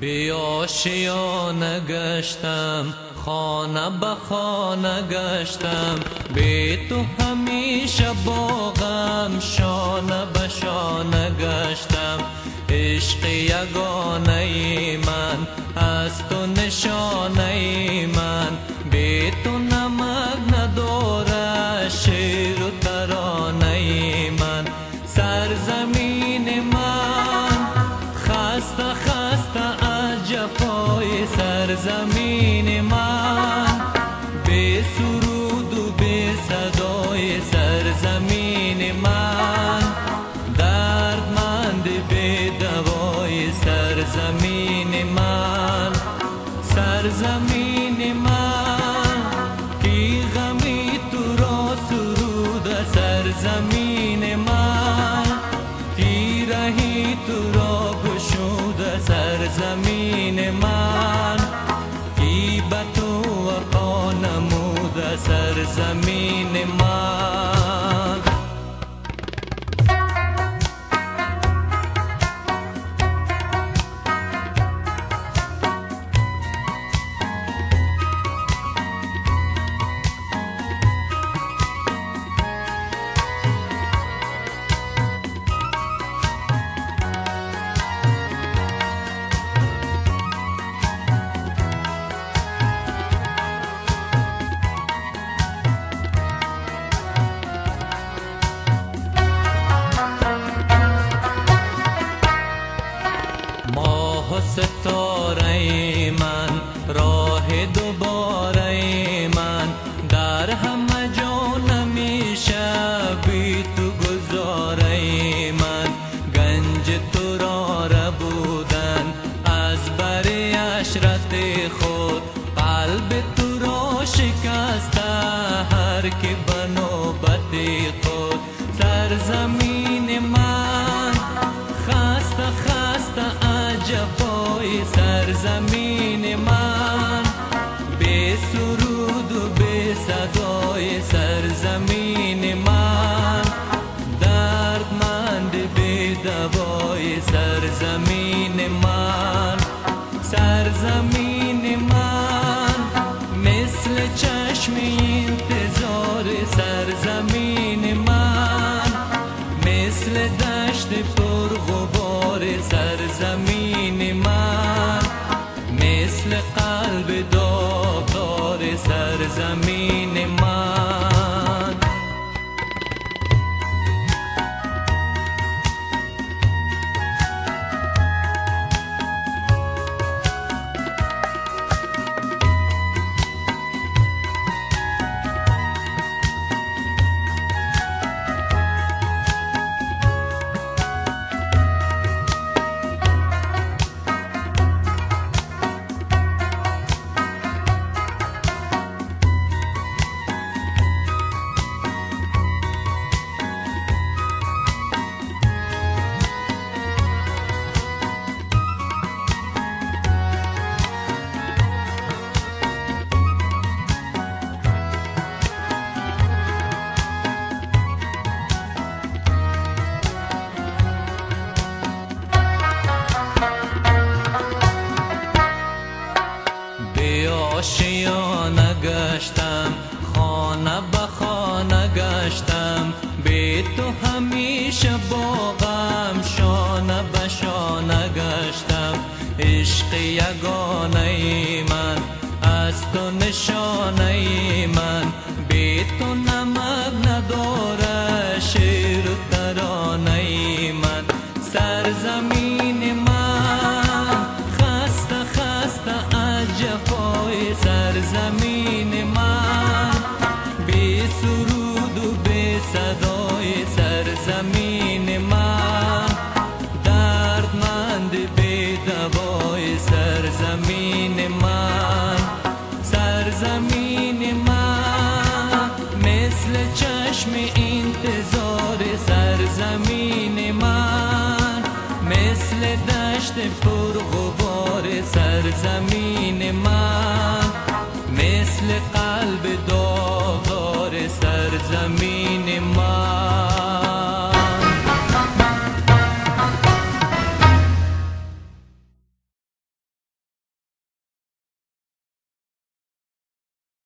بی آشیانه گشتم، خانه به خانه گشتم، بی تو همیشه با غم شانه به شانه گشتم. عشق یگانه ای من، از تو نشانه ای من، بی تو نمک نداره شعر و ترانه ای من. سرزمین من خسته خسته از جفای سرزمین من، بی سرود و بی صدای سرزمین من، دردمند بی دوای سرزمین من. سرزمین من کی غمی تو را سرود، سرزمین من کی رهی تو را گشود، سرزمین من کی به تو وفا نمود، سرزمین من. ماه و ستاره من، راه دوباره من، در همه جا نمیشه بی تو گذاره من. گنج تو را ربودن از بر عشرت خود، قلب تو را شکسته هر که به نوبت خود. سرزمین من خسته خسته جفای سرزمین من، بی سرود و بی صدای سرزمین من، دردمند بی دوای سرزمین من. سرزمین من مثل چشم انتظار سرزمین من، مثل دشت پرغبار سرزمین من، مثل قلب داغدار سرزمین من. آشیانه گشتم، خانه به خانه گشتم، بی تو همیشه با غم شانه به شانه گشتم. عشق یگانه ای من، از تو نشانه ای من، بی تو نمک نداره شعر و ترانه ای من. سرزمین من خسته خسته از جفای سرزمین من، بی سرود و بی صدای سرزمین من، دردمند بی دوای سرزمین من. سرزمین من مثل چشم انتظار سرزمین من، مثل دشت پرغبار سرزمین من، مثل قلب داغدار سرزمین من.